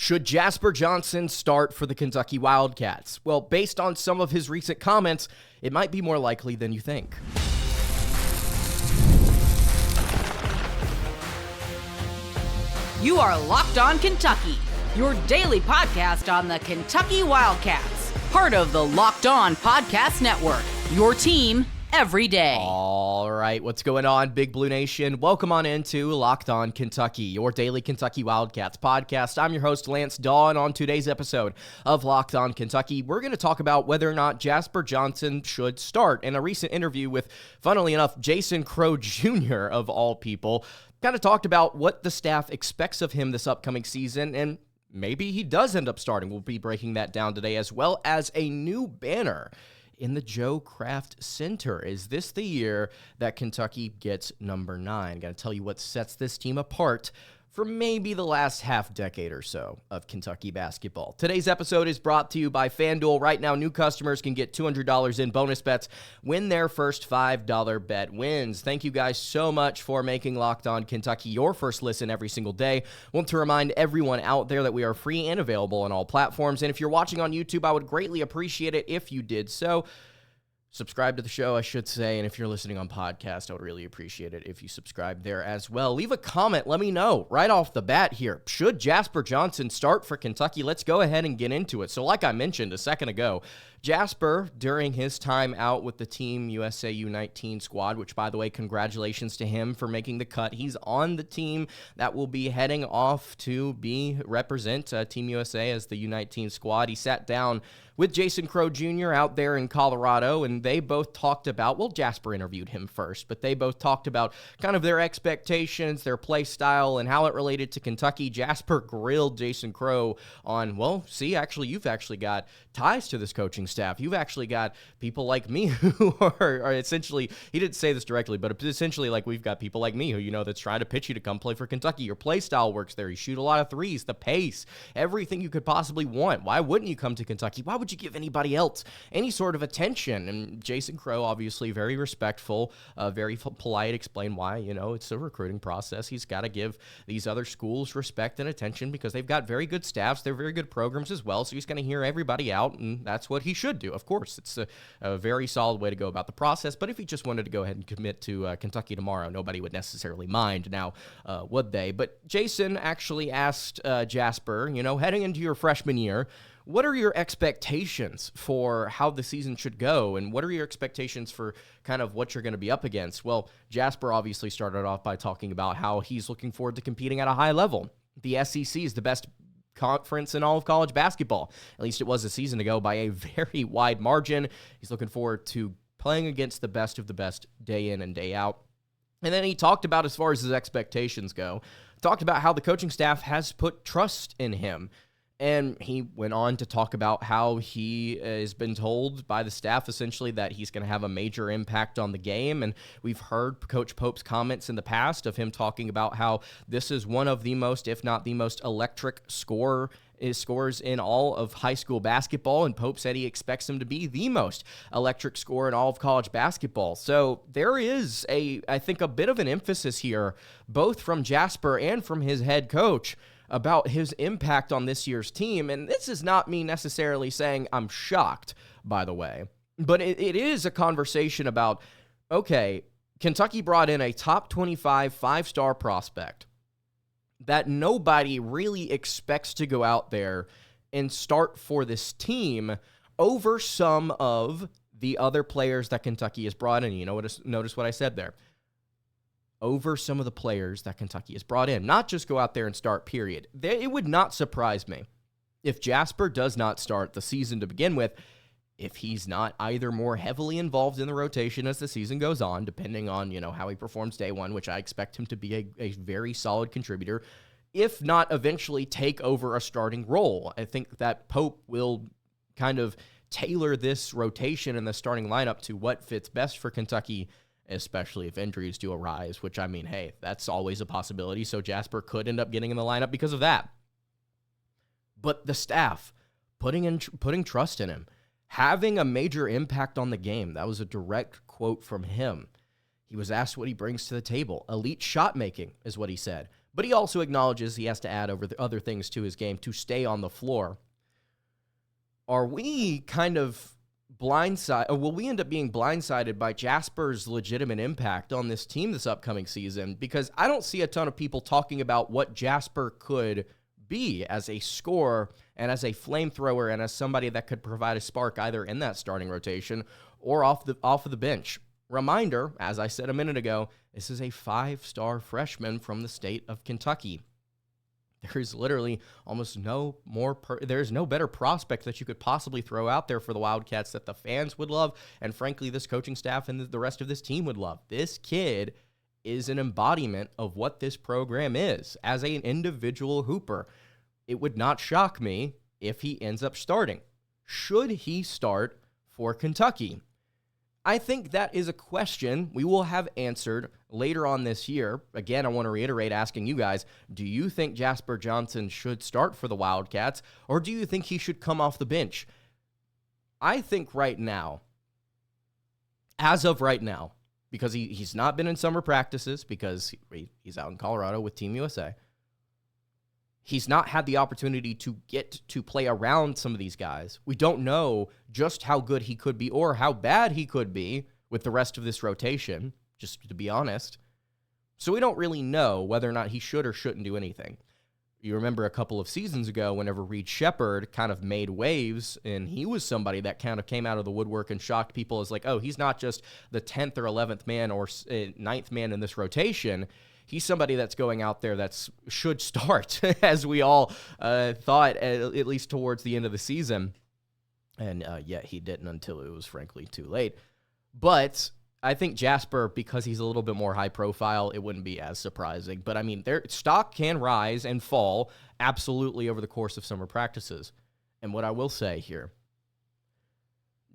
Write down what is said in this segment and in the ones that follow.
Should Jasper Johnson start for the Kentucky Wildcats? Well, based on some of his recent comments, it might be more likely than you think. You are Locked On Kentucky, your daily podcast on the Kentucky Wildcats, part of the Locked On Podcast Network, your team every day. All right, what's going on, Big Blue Nation? Welcome on into Locked On Kentucky, your daily Kentucky Wildcats podcast. I'm your host, Lance Dawe, and on today's episode of Locked On Kentucky, we're going to talk about whether or not Jasper Johnson should start. In a recent interview with, funnily enough, Jason Crow Jr., of all people, kind of talked about what the staff expects of him this upcoming season, and maybe he does end up starting. We'll be breaking that down today, as well as a new banner in the Joe Kraft Center. Is this the year that Kentucky gets number 9? Got to tell you what sets this team apart from maybe the last half decade or so of Kentucky basketball. Today's episode is brought to you by FanDuel. Right now, new customers can get $200 in bonus bets when their first $5 bet wins. Thank you guys so much for making Locked On Kentucky your first listen every single day. Want to remind everyone out there that we are free and available on all platforms. And if you're watching on YouTube, I would greatly appreciate it if you did so. Subscribe to the show, I should say, and if you're listening on podcast, I would really appreciate it if you subscribe there as well. Leave a comment, let me know right off the bat here. Should Jasper Johnson start for Kentucky? Let's go ahead and get into it. So like I mentioned a second ago, Jasper, during his time out with the Team USA U19 squad, which, by the way, congratulations to him for making the cut. He's on the team that will be heading off to represent Team USA as the U19 squad. He sat down with Jason Crow Jr. out there in Colorado, and they both talked about, well, Jasper interviewed him first, but they both talked about kind of their expectations, their play style, and how it related to Kentucky. Jasper grilled Jason Crow on, well, see, actually, you've actually got ties to this coaching staff. You've actually got people like me who are essentially, he didn't say this directly, but essentially like we've got people like me who, that's trying to pitch you to come play for Kentucky. Your play style works there. You shoot a lot of threes, the pace, everything you could possibly want. Why wouldn't you come to Kentucky? Why would you give anybody else any sort of attention? And Jason Crow, obviously very respectful, very polite, explain why, it's a recruiting process. He's got to give these other schools respect and attention because they've got very good staffs. They're very good programs as well. So he's going to hear everybody out, and that's what he should do. Of course, it's a very solid way to go about the process. But if he just wanted to go ahead and commit to Kentucky tomorrow, nobody would necessarily mind now, would they? But Jason actually asked Jasper, heading into your freshman year, what are your expectations for how the season should go, and what are your expectations for kind of what you're going to be up against? Well, Jasper obviously started off by talking about how he's looking forward to competing at a high level. The SEC is the best conference in all of college basketball. At least it was a season ago by a very wide margin. He's looking forward to playing against the best of the best day in and day out. And then he talked about, as far as his expectations go, talked about how the coaching staff has put trust in him. And he went on to talk about how he has been told by the staff essentially that he's going to have a major impact on the game. And we've heard Coach Pope's comments in the past of him talking about how this is one of the most, if not the most electric scores in all of high school basketball. And Pope said he expects him to be the most electric scorer in all of college basketball. So there is I think a bit of an emphasis here, both from Jasper and from his head coach, about his impact on this year's team. And this is not me necessarily saying I'm shocked, by the way, but it is a conversation about, okay, Kentucky brought in a top 25 five-star prospect that nobody really expects to go out there and start for this team over some of the other players that Kentucky has brought in. Notice what I said there. Over some of the players that Kentucky has brought in. Not just go out there and start, period. It would not surprise me if Jasper does not start the season to begin with, if he's not either more heavily involved in the rotation as the season goes on, depending on, how he performs day one, which I expect him to be a very solid contributor, if not eventually take over a starting role. I think that Pope will kind of tailor this rotation and the starting lineup to what fits best for Kentucky, especially if injuries do arise, which, hey, that's always a possibility, so Jasper could end up getting in the lineup because of that. But the staff, putting trust in him, having a major impact on the game, that was a direct quote from him. He was asked what he brings to the table. Elite shot making is what he said. But he also acknowledges he has to add other things to his game to stay on the floor. Are we kind of blindsided, or will we end up being blindsided by Jasper's legitimate impact on this team this upcoming season? Because I don't see a ton of people talking about what Jasper could be as a scorer and as a flamethrower and as somebody that could provide a spark either in that starting rotation or off of the bench. Reminder, as I said a minute ago, this is a 5-star freshman from the state of Kentucky. There's literally almost there's no better prospect that you could possibly throw out there for the Wildcats that the fans would love, and frankly, this coaching staff and the rest of this team would love. This kid is an embodiment of what this program is as an individual hooper. It would not shock me if he ends up starting. Should he start for Kentucky? I think that is a question we will have answered later on this year. Again, I want to reiterate asking you guys, do you think Jasper Johnson should start for the Wildcats, or do you think he should come off the bench? I think right now, as of right now, because he's not been in summer practices because he's out in Colorado with Team USA, he's not had the opportunity to get to play around some of these guys. We don't know just how good he could be or how bad he could be with the rest of this rotation, just to be honest. So we don't really know whether or not he should or shouldn't do anything. You remember a couple of seasons ago whenever Reed Sheppard kind of made waves, and he was somebody that kind of came out of the woodwork and shocked people as like, oh, he's not just the 10th or 11th man or 9th man in this rotation. He's somebody that's going out there that should start, as we all thought, at least towards the end of the season. And yet he didn't until it was, frankly, too late. But I think Jasper, because he's a little bit more high profile, it wouldn't be as surprising. But, I mean, their stock can rise and fall absolutely over the course of summer practices. And what I will say here,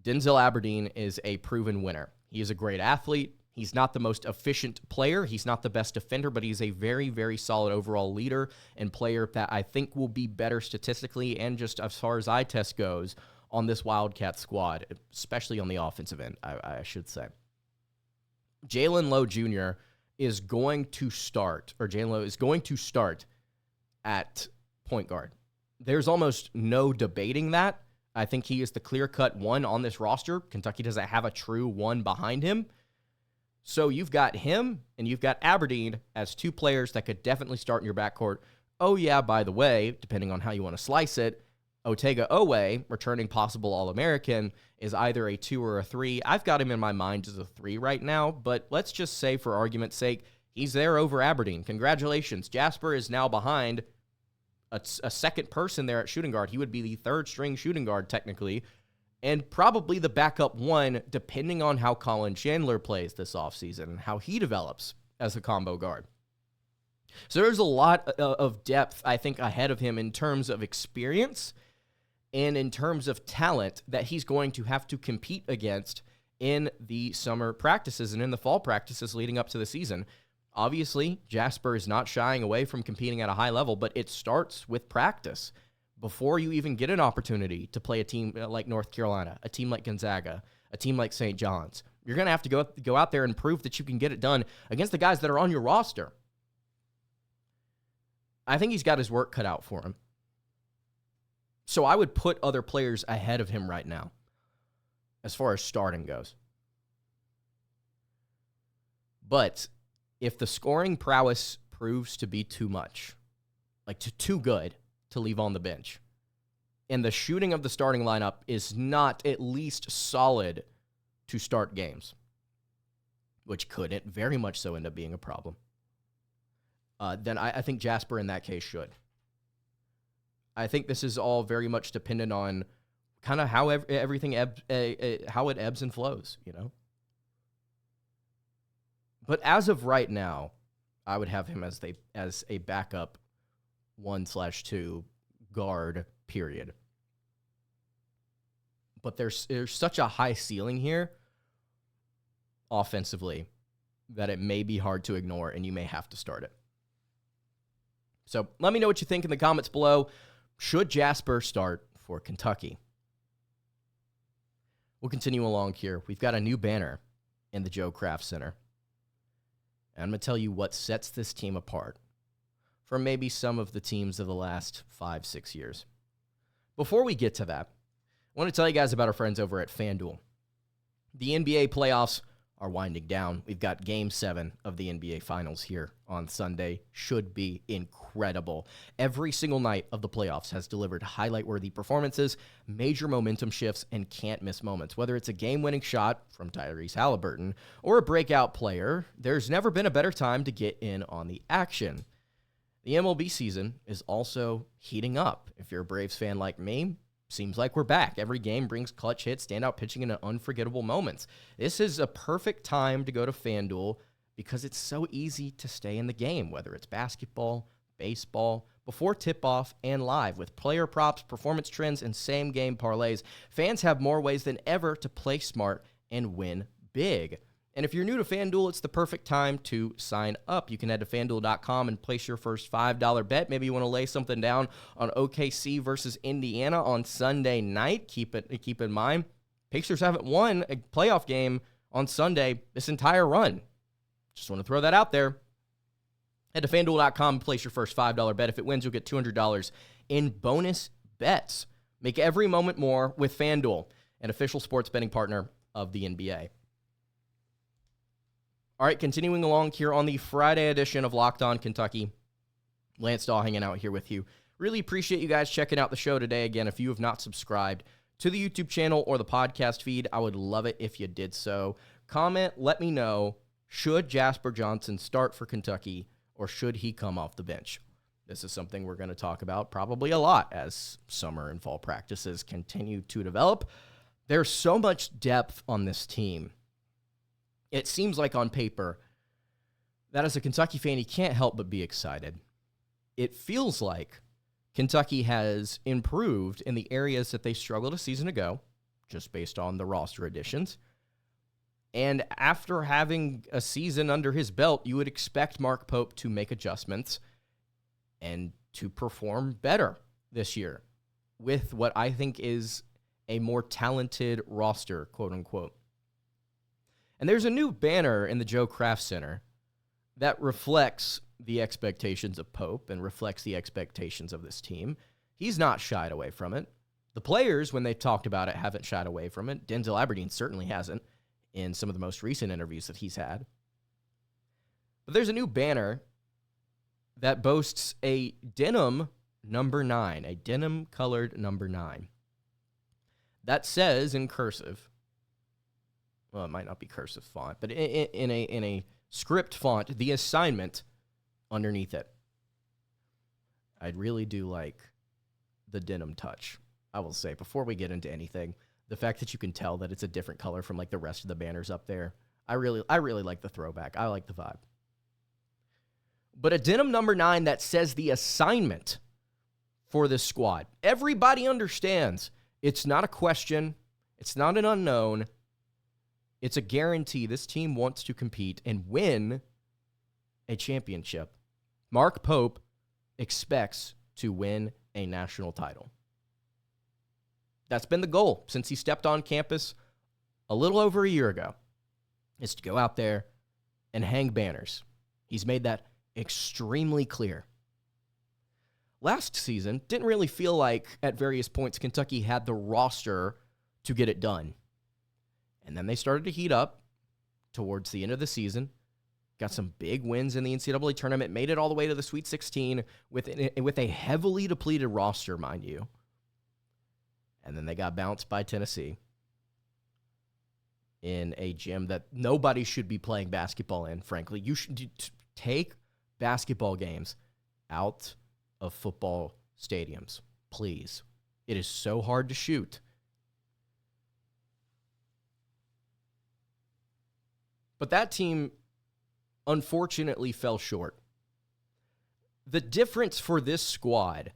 Denzel Aberdeen is a proven winner. He is a great athlete. He's not the most efficient player. He's not the best defender, but he's a very, very solid overall leader and player that I think will be better statistically and just as far as eye test goes on this Wildcat squad, especially on the offensive end, I should say. Jalen Lowe Jr. is going to start, or Jalen Lowe is going to start at point guard. There's almost no debating that. I think he is the clear-cut one on this roster. Kentucky doesn't have a true one behind him. So you've got him and you've got Aberdeen as two players that could definitely start in your backcourt. Oh, yeah, by the way, depending on how you want to slice it, Otega Owe, returning possible All-American, is either a 2 or a 3. I've got him in my mind as a 3 right now, but let's just say for argument's sake, he's there over Aberdeen. Congratulations. Jasper is now behind a second person there at shooting guard. He would be the third-string shooting guard, technically, and probably the backup one, depending on how Colin Chandler plays this offseason and how he develops as a combo guard. So there's a lot of depth, I think, ahead of him in terms of experience and in terms of talent that he's going to have to compete against in the summer practices and in the fall practices leading up to the season. Obviously, Jasper is not shying away from competing at a high level, but it starts with practice. Before you even get an opportunity to play a team like North Carolina, a team like Gonzaga, a team like St. John's, you're going to have to go out there and prove that you can get it done against the guys that are on your roster. I think he's got his work cut out for him. So I would put other players ahead of him right now as far as starting goes. But if the scoring prowess proves to be too much, like too good to leave on the bench, and the shooting of the starting lineup is not at least solid to start games, which could very much so end up being a problem, then I think Jasper in that case should. I think this is all very much dependent on kind of how everything how it ebbs and flows, you know. But as of right now, I would have him as a backup 1/2 guard, period. But there's such a high ceiling here offensively that it may be hard to ignore, and you may have to start it. So let me know what you think in the comments below. Should Jasper start for Kentucky? We'll continue along here. We've got a new banner in the Joe Kraft Center. And I'm going to tell you what sets this team apart from maybe some of the teams of the last 5-6 years. Before we get to that, I want to tell you guys about our friends over at FanDuel. The NBA playoffs are winding down. We've got Game 7 of the NBA Finals here on Sunday. Should be incredible. Every single night of the playoffs has delivered highlight-worthy performances, major momentum shifts, and can't-miss moments. Whether it's a game-winning shot from Tyrese Halliburton or a breakout player, there's never been a better time to get in on the action. The MLB season is also heating up. If you're a Braves fan like me, seems like we're back. Every game brings clutch hits, standout pitching, and unforgettable moments. This is a perfect time to go to FanDuel because it's so easy to stay in the game, whether it's basketball, baseball, before tip-off, and live. With player props, performance trends, and same-game parlays, fans have more ways than ever to play smart and win big. And if you're new to FanDuel, it's the perfect time to sign up. You can head to FanDuel.com and place your first $5 bet. Maybe you want to lay something down on OKC versus Indiana on Sunday night. Keep in mind, Pacers haven't won a playoff game on Sunday this entire run. Just want to throw that out there. Head to FanDuel.com and place your first $5 bet. If it wins, you'll get $200 in bonus bets. Make every moment more with FanDuel, an official sports betting partner of the NBA. All right, continuing along here on the Friday edition of Locked On Kentucky. Lance Dawe hanging out here with you. Really appreciate you guys checking out the show today. Again, if you have not subscribed to the YouTube channel or the podcast feed, I would love it if you did so. Comment, let me know, should Jasper Johnson start for Kentucky or should he come off the bench? This is something we're going to talk about probably a lot as summer and fall practices continue to develop. There's so much depth on this team. It seems like on paper that as a Kentucky fan, you can't help but be excited. It feels like Kentucky has improved in the areas that they struggled a season ago, just based on the roster additions. And after having a season under his belt, you would expect Mark Pope to make adjustments and to perform better this year with what I think is a more talented roster, quote unquote. And there's a new banner in the Joe Kraft Center that reflects the expectations of Pope and reflects the expectations of this team. He's not shied away from it. The players, when they've talked about it, haven't shied away from it. Denzel Aberdeen certainly hasn't in some of the most recent interviews that he's had. But there's a new banner that boasts a denim number 9, a denim-colored number 9, that says in cursive, well, it might not be cursive font, but in a script font, the assignment underneath it. I really do like the denim touch, I will say. Before we get into anything, the fact that you can tell that it's a different color from like the rest of the banners up there, I really like the throwback. I like the vibe. But a denim number 9 that says the assignment for this squad. Everybody understands it's not a question. It's not an unknown. It's a guarantee this team wants to compete and win a championship. Mark Pope expects to win a national title. That's been the goal since he stepped on campus a little over a year ago, is to go out there and hang banners. He's made that extremely clear. Last season, didn't really feel like at various points Kentucky had the roster to get it done. And then they started to heat up towards the end of the season, got some big wins in the NCAA tournament, made it all the way to the Sweet 16 with a heavily depleted roster, mind you. And then they got bounced by Tennessee in a gym that nobody should be playing basketball in, frankly. You should take basketball games out of football stadiums, please. It is so hard to shoot. But that team, unfortunately, fell short. The difference for this squad,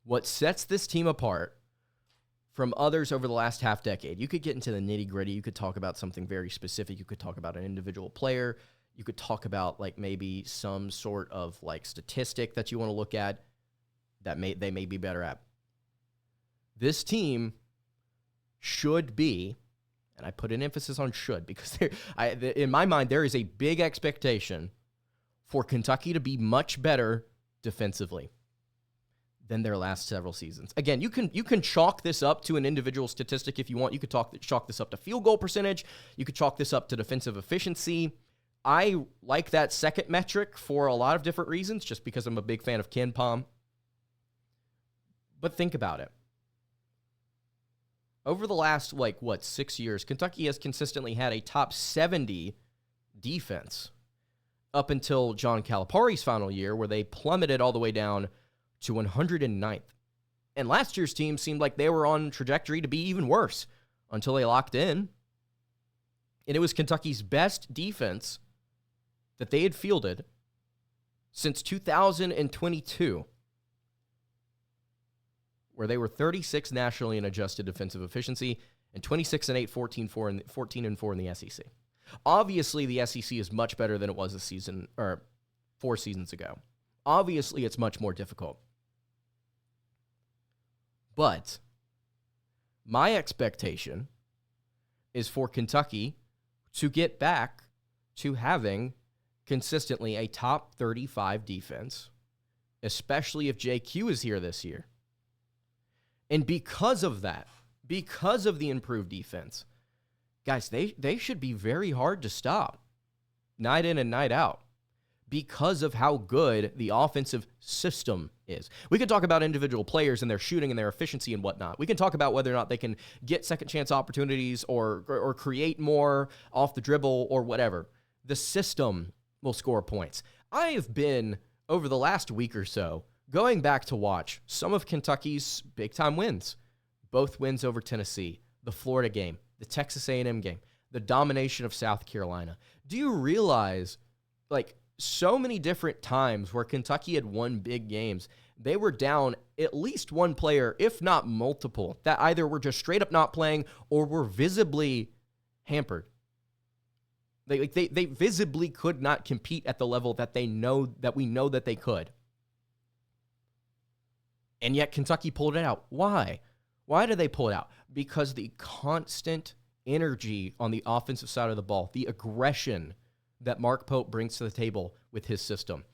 what sets this team apart from others over the last half decade, you could get into the nitty-gritty. You could talk about something very specific. You could talk about an individual player. You could talk about like maybe some sort of like statistic that you want to look at that they may be better at. This team should be, and I put an emphasis on should because in my mind there is a big expectation for Kentucky to be much better defensively than their last several seasons. Again, you can chalk this up to an individual statistic if you want. You could chalk this up to field goal percentage. You could chalk this up to defensive efficiency. I like that second metric for a lot of different reasons, just because I'm a big fan of Ken Pom. But think about it. Over the last, 6 years, Kentucky has consistently had a top 70 defense up until John Calipari's final year, where they plummeted all the way down to 109th. And last year's team seemed like they were on trajectory to be even worse until they locked in. And it was Kentucky's best defense that they had fielded since 2022, where they were 36 nationally in adjusted defensive efficiency and 26-8, 14-4 in the SEC. Obviously, the SEC is much better than it was 4 seasons ago. Obviously, it's much more difficult. But my expectation is for Kentucky to get back to having consistently a top 35 defense, especially if JQ is here this year. And because of that, because of the improved defense, guys, they should be very hard to stop night in and night out because of how good the offensive system is. We can talk about individual players and their shooting and their efficiency and whatnot. We can talk about whether or not they can get second chance opportunities or create more off the dribble or whatever. The system will score points. I have been, over the last week or so, going back to watch some of Kentucky's big-time wins. Both wins over Tennessee, the Florida game, the Texas A&M game, the domination of South Carolina. Do you realize, so many different times where Kentucky had won big games, they were down at least one player, if not multiple, that either were just straight up not playing or were visibly hampered. They visibly could not compete at the level that we know that they could. And yet Kentucky pulled it out. Why? Why did they pull it out? Because the constant energy on the offensive side of the ball, the aggression that Mark Pope brings to the table with his system,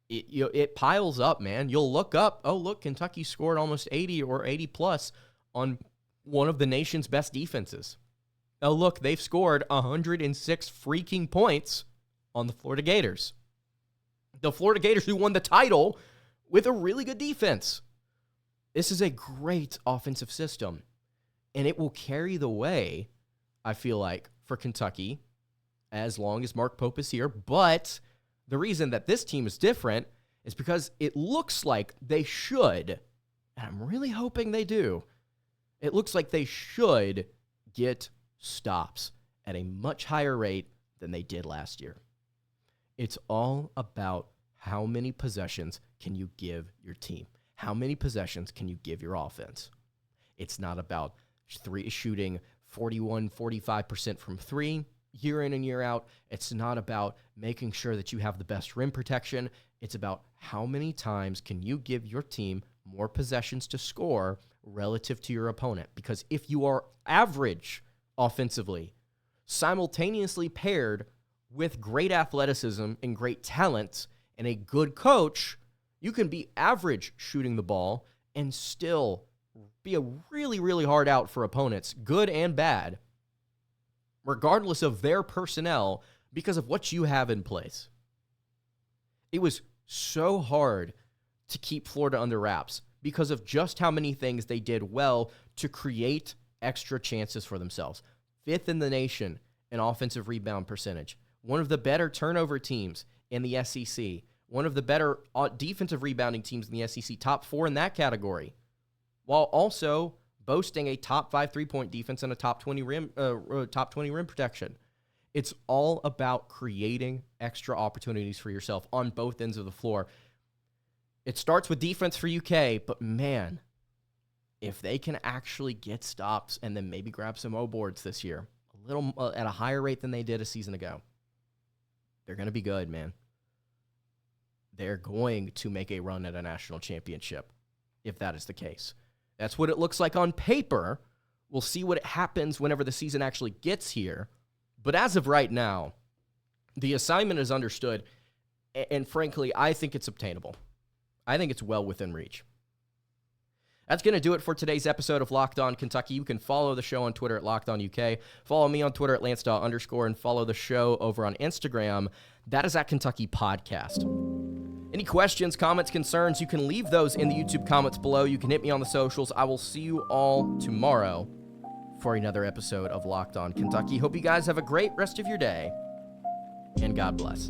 it piles up, man. You'll look up, oh, look, Kentucky scored almost 80 or 80 plus on one of the nation's best defenses. Oh, look, they've scored 106 freaking points on the Florida Gators. The Florida Gators who won the title with a really good defense. This is a great offensive system, and it will carry the way, I feel like, for Kentucky as long as Mark Pope is here. But the reason that this team is different is because it looks like they should, and I'm really hoping they do, it looks like they should get stops at a much higher rate than they did last year. It's all about how many possessions can you give your team? How many possessions can you give your offense? It's not about shooting 41, 45% from three year in and year out. It's not about making sure that you have the best rim protection. It's about how many times can you give your team more possessions to score relative to your opponent. Because if you are average offensively, simultaneously paired with great athleticism and great talent and a good coach, you can be average shooting the ball and still be a really, really hard out for opponents, good and bad, regardless of their personnel, because of what you have in place. It was so hard to keep Florida under wraps because of just how many things they did well to create extra chances for themselves. 5th in the nation in offensive rebound percentage. One of the better turnover teams in the SEC. One of the better defensive rebounding teams in the SEC. Top 4 in that category. While also boasting a top 5 3-point defense and a top 20 rim protection. It's all about creating extra opportunities for yourself on both ends of the floor. It starts with defense for UK, but man, if they can actually get stops and then maybe grab some O boards this year, a little at a higher rate than they did a season ago, they're going to be good, man. They're going to make a run at a national championship if that is the case. That's what it looks like on paper. We'll see what happens whenever the season actually gets here. But as of right now, the assignment is understood, and frankly, I think it's obtainable. I think it's well within reach. That's going to do it for today's episode of Locked On Kentucky. You can follow the show on Twitter at Locked On UK. Follow me on Twitter at @LanceDawe_, and follow the show over on Instagram. That is at Kentucky Podcast. Any questions, comments, concerns, you can leave those in the YouTube comments below. You can hit me on the socials. I will see you all tomorrow for another episode of Locked On Kentucky. Hope you guys have a great rest of your day, and God bless.